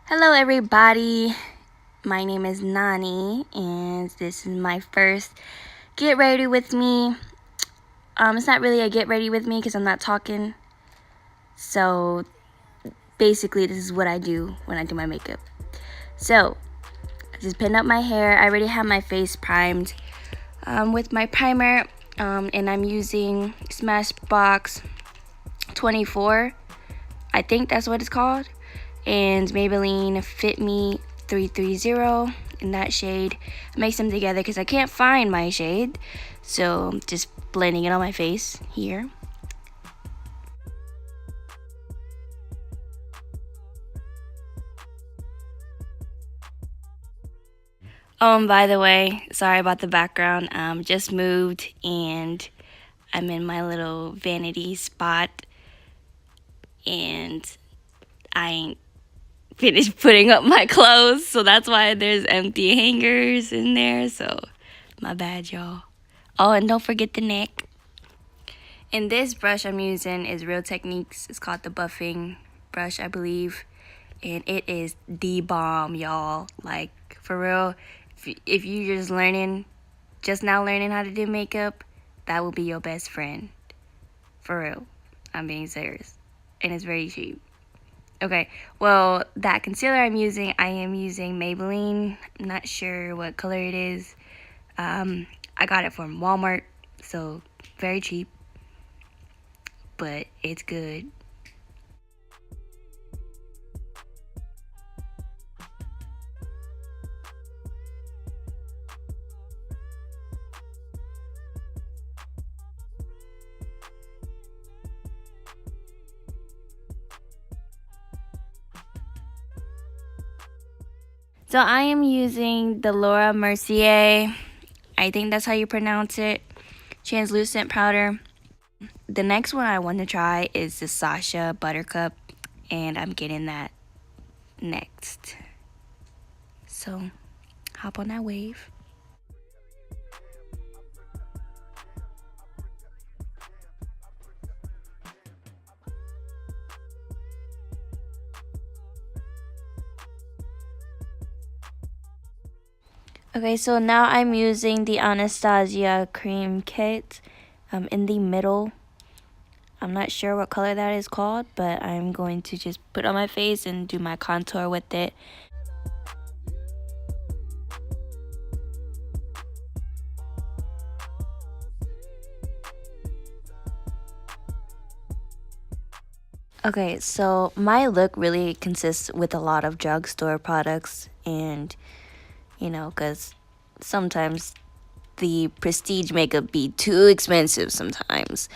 Hello everybody, my name is Nani and this is my first get ready with me. It's not really a get ready with me because I'm not talking. So basically this is what I do when I do my makeup. So I just pin up my hair. I already have my face primed with my primer and I'm using Smashbox 24. I think that's what it's called. And Maybelline Fit Me 330 in that shade. I mix them together because I can't find my shade, so just blending it on my face here. By the way, sorry about the background. Just moved and I'm in my little vanity spot and I ain't finished putting up my clothes, so that's why there's empty hangers in there, so my bad, y'all. Oh, and don't forget the neck. And this brush I'm using is Real Techniques. It's called the buffing brush, I believe, and it is the bomb, y'all. Like, for real, if you're just now learning how to do makeup, that will be your best friend. For real, I'm being serious, and it's very cheap. Okay, well, that concealer I am using Maybelline. I'm not sure what color it is. I got it from Walmart, so very cheap, but it's good. So I am using the Laura Mercier, I think that's how you pronounce it, translucent powder. The next one I want to try is the Sasha Buttercup, and I'm getting that next. So hop on that wave. Okay, so now I'm using the Anastasia cream kit in the middle. I'm not sure what color that is called, but I'm going to just put it on my face and do my contour with it. Okay, so my look really consists with a lot of drugstore products, and because sometimes the prestige makeup be too expensive sometimes.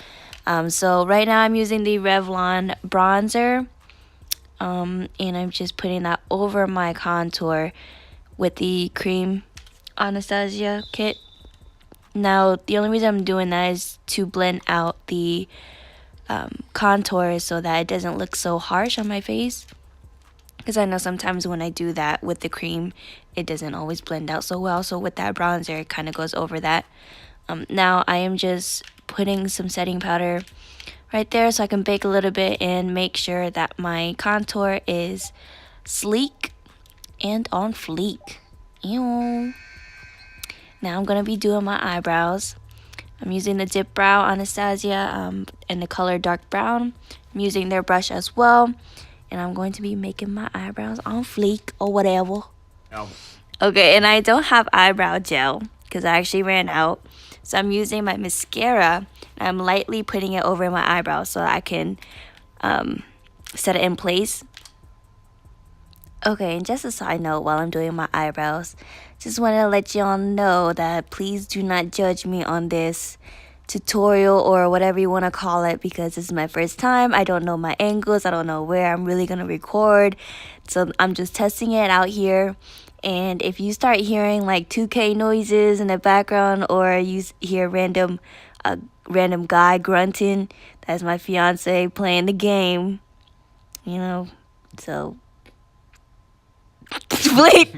So right now I'm using the Revlon bronzer, and I'm just putting that over my contour with the cream Anastasia kit. Now the only reason I'm doing that is to blend out the contour so that it doesn't look so harsh on my face, because I know sometimes when I do that with the cream it doesn't always blend out so well, so with that bronzer it kind of goes over that. Now I am just putting some setting powder right there so I can bake a little bit and make sure that my contour is sleek and on fleek. Ew. Now I'm gonna be doing my eyebrows. I'm using the Dip Brow Anastasia in the color dark brown. I'm using their brush as well, and I'm going to be making my eyebrows on fleek or whatever. Okay, and I don't have eyebrow gel because I actually ran out, so I'm using my mascara. I'm lightly putting it over my eyebrows so I can set it in place. Okay, and just a side note, while I'm doing my eyebrows, just want to let y'all know that please do not judge me on this tutorial or whatever you want to call it, because this is my first time. I don't know my angles. I don't know where I'm really going to record. So I'm just testing it out here. And if you start hearing like 2K noises in the background, or you hear random guy grunting, that's my fiance playing the game, so wait.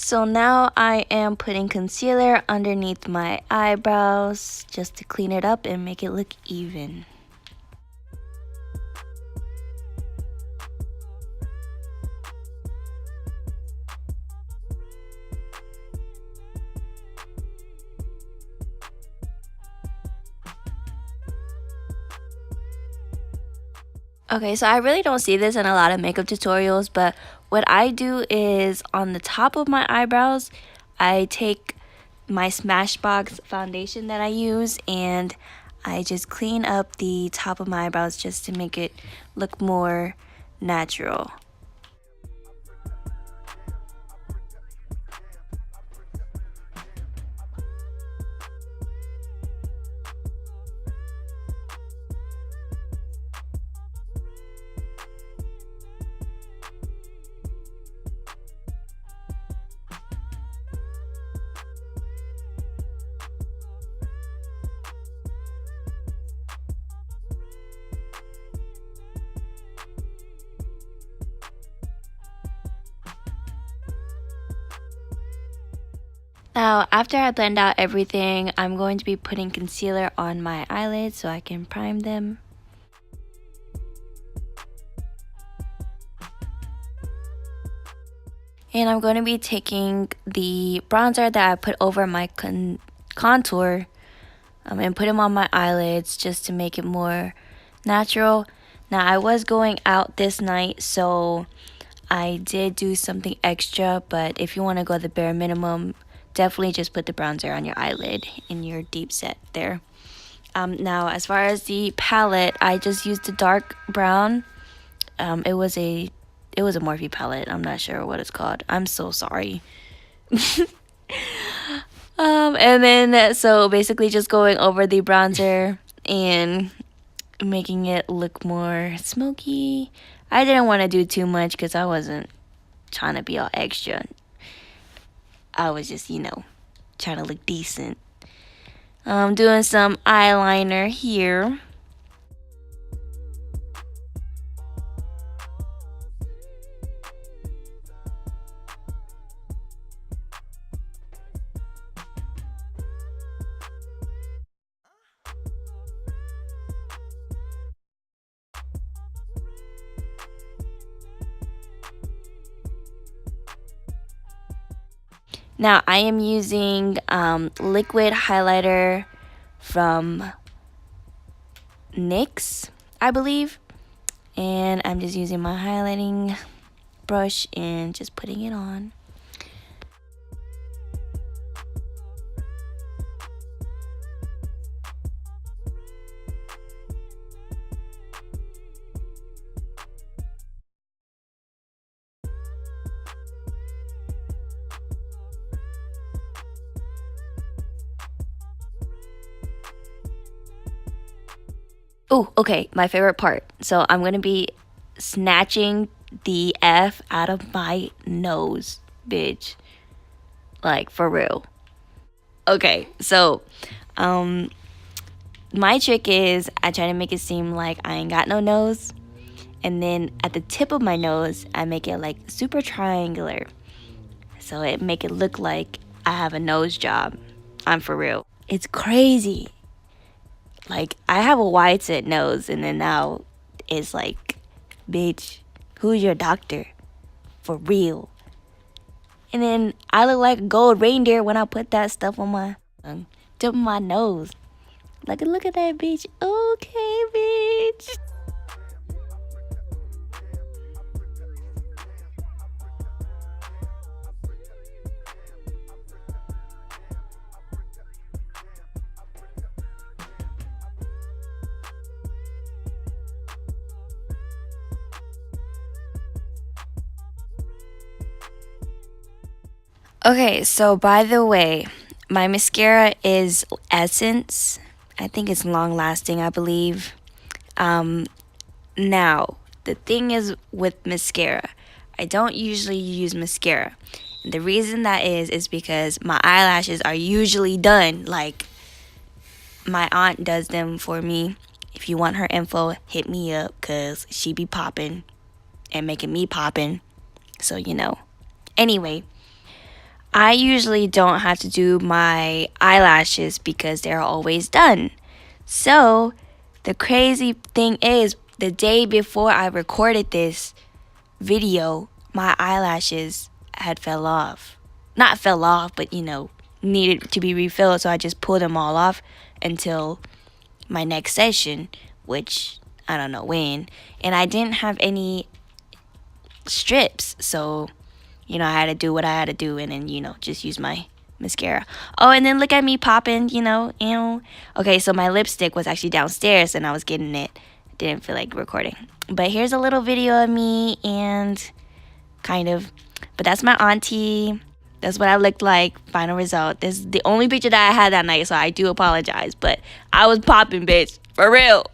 So now I am putting concealer underneath my eyebrows just to clean it up and make it look even. Okay, so I really don't see this in a lot of makeup tutorials, but what I do is on the top of my eyebrows, I take my Smashbox foundation that I use and I just clean up the top of my eyebrows just to make it look more natural. Now, after I blend out everything, I'm going to be putting concealer on my eyelids so I can prime them. And I'm going to be taking the bronzer that I put over my contour and put them on my eyelids just to make it more natural. Now, I was going out this night, so I did do something extra, but if you want to go the bare minimum, definitely just put the bronzer on your eyelid in your deep set there. Now, as far as the palette, I just used the dark brown. It was a Morphe palette. I'm not sure what it's called. I'm so sorry. And then so basically just going over the bronzer and making it look more smoky. I didn't want to do too much because I wasn't trying to be all extra. I was just, trying to look decent. Doing some eyeliner here. Now I am using liquid highlighter from NYX, I believe. And I'm just using my highlighting brush and just putting it on. Oh, okay, my favorite part. So I'm going to be snatching the F out of my nose, bitch. Like, for real. Okay, so, my trick is I try to make it seem like I ain't got no nose. And then at the tip of my nose, I make it like super triangular. So it make it look like I have a nose job. I'm for real. It's crazy. Like, I have a wide set nose, and then now it's like, bitch, who's your doctor? For real. And then I look like a gold reindeer when I put that stuff on my tip of my nose. Like, look at that, bitch. Okay, bitch. Okay, so by the way, my mascara is Essence. I think it's long lasting, I believe. Now, the thing is with mascara, I don't usually use mascara. And the reason that is because my eyelashes are usually done. Like, my aunt does them for me. If you want her info, hit me up because she be popping and making me popping. So, Anyway, I usually don't have to do my eyelashes because they're always done. So, the crazy thing is, the day before I recorded this video, my eyelashes had fell off. Not fell off, but needed to be refilled, so I just pulled them all off until my next session, which I don't know when. And I didn't have any strips, so I had to do what I had to do and then, just use my mascara. Oh, and then look at me popping, ew. Okay, so my lipstick was actually downstairs and I was getting it. Didn't feel like recording. But here's a little video of me and but that's my auntie. That's what I looked like. Final result. This is the only picture that I had that night, so I do apologize. But I was popping, bitch. For real.